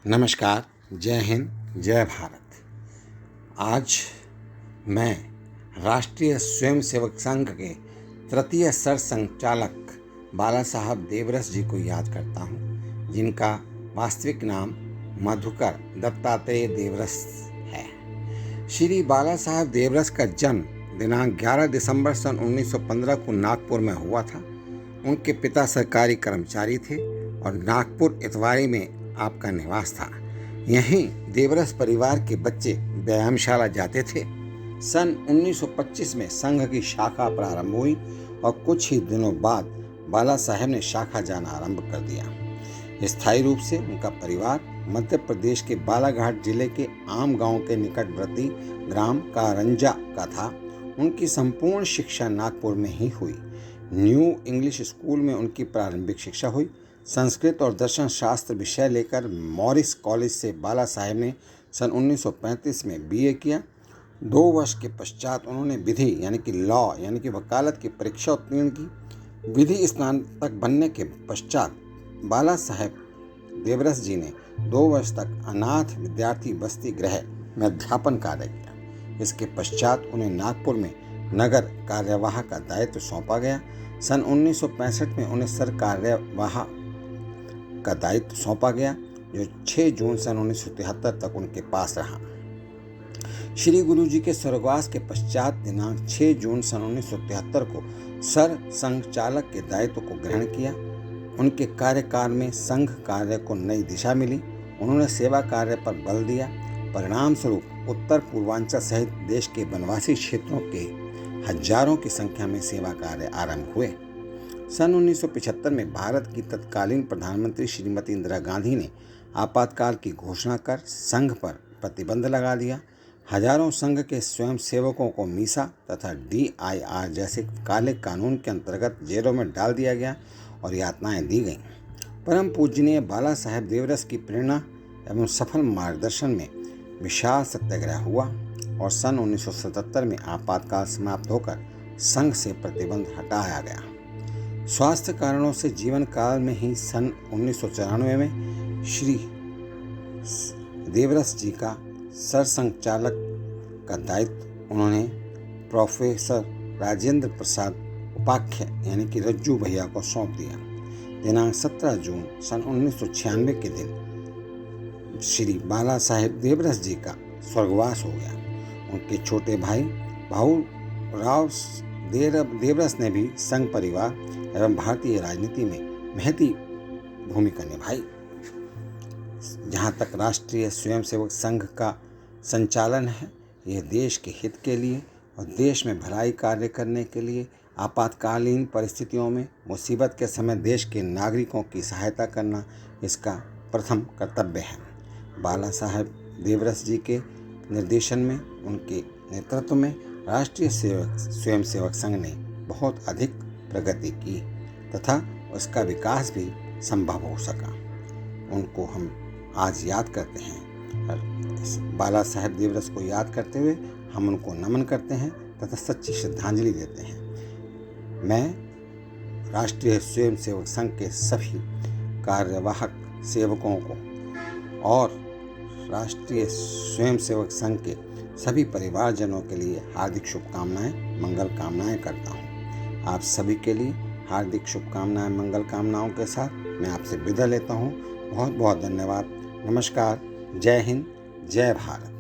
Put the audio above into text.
नमस्कार। जय हिंद, जय भारत। आज मैं राष्ट्रीय स्वयंसेवक संघ के तृतीय सरसंघचालक बाला साहब देवरस जी को याद करता हूँ, जिनका वास्तविक नाम मधुकर दत्तात्रेय देवरस है। श्री बाला साहब देवरस का जन्म दिनांक 11 दिसंबर सन 1915 को नागपुर में हुआ था। उनके पिता सरकारी कर्मचारी थे और नागपुर इतवारी में आपका निवास था। यहीं देवरस परिवार के बच्चे व्यायामशाला जाते थे। सन 1925 में संघ की शाखा प्रारंभ हुई और कुछ ही दिनों बाद बाला साहेब ने शाखा जाना आरंभ कर दिया। स्थायी रूप से उनका परिवार मध्य प्रदेश के बालाघाट जिले के आम गांव के निकटवर्ती ग्राम कारंजा का था। उनकी संपूर्ण शिक्षा नागपुर में ही हुई। न्यू इंग्लिश स्कूल में उनकी प्रारंभिक शिक्षा हुई। संस्कृत और दर्शन शास्त्र विषय लेकर मॉरिस कॉलेज से बाला साहेब ने सन 1935 में बीए किया। 2 वर्ष के पश्चात उन्होंने विधि यानी कि लॉ यानी कि वकालत की परीक्षा उत्तीर्ण की। विधि स्नातक बनने के पश्चात बाला साहेब देवरस जी ने 2 वर्ष तक अनाथ विद्यार्थी बस्ती गृह में अध्यापन कार्य किया। इसके पश्चात उन्हें नागपुर में नगर कार्यवाह का दायित्व सौंपा गया। सन 1965 में उन्हें सर कार्यवाह का दायित्व सौंपा गया, जो 6 जून सन 1973 तक उनके पास रहा। श्री गुरु जी के स्वर्गवास के पश्चात दिनांक 6 जून सन 1973 को सर संघचालक के दायित्व को ग्रहण किया। उनके कार्यकाल में संघ कार्य को नई दिशा मिली। उन्होंने सेवा कार्य पर बल दिया। परिणाम स्वरूप उत्तर पूर्वांचल सहित देश के वनवासी क्षेत्रों के हजारों की संख्या में सेवा कार्य आरंभ हुए। सन 1975 में भारत की तत्कालीन प्रधानमंत्री श्रीमती इंदिरा गांधी ने आपातकाल की घोषणा कर संघ पर प्रतिबंध लगा दिया। हजारों संघ के स्वयंसेवकों को मीसा तथा DIR जैसे काले कानून के अंतर्गत जेलों में डाल दिया गया और यातनाएं दी गईं। परम पूजनीय बाला साहेब देवरस की प्रेरणा एवं सफल मार्गदर्शन में विशाल सत्याग्रह हुआ और सन 1977 में आपातकाल समाप्त होकर संघ से प्रतिबंध हटाया गया। स्वास्थ्य कारणों से जीवन काल में ही सन 1994 में श्री देवरस जी का सरसंघचालक का दायित्व उन्होंने प्रोफेसर राजेंद्र प्रसाद उपाख्य यानी कि रज्जू भैया को सौंप दिया। दिनांक 17 जून सन 1996 के दिन श्री बाला साहेब देवरस जी का स्वर्गवास हो गया। उनके छोटे भाई भाऊ राव देवरस ने भी संघ परिवार एवं भारतीय राजनीति में महती भूमिका निभाई। जहाँ तक राष्ट्रीय स्वयंसेवक संघ का संचालन है, यह देश के हित के लिए और देश में भलाई कार्य करने के लिए आपातकालीन परिस्थितियों में मुसीबत के समय देश के नागरिकों की सहायता करना इसका प्रथम कर्तव्य है। बाला साहेब देवरस जी के निर्देशन में, उनके नेतृत्व में राष्ट्रीय स्वयंसेवक संघ ने बहुत अधिक प्रगति की तथा उसका विकास भी संभव हो सका। उनको हम आज याद करते हैं। बाला साहेब देवरस को याद करते हुए हम उनको नमन करते हैं तथा सच्ची श्रद्धांजलि देते हैं। मैं राष्ट्रीय स्वयंसेवक संघ के सभी कार्यवाहक सेवकों को और राष्ट्रीय स्वयंसेवक संघ के सभी परिवारजनों के लिए हार्दिक शुभकामनाएं, मंगल कामनाएं करता हूं। आप सभी के लिए हार्दिक शुभकामनाएं, मंगल कामनाओं के साथ मैं आपसे विदा लेता हूं। बहुत बहुत धन्यवाद। नमस्कार। जय हिंद, जय भारत।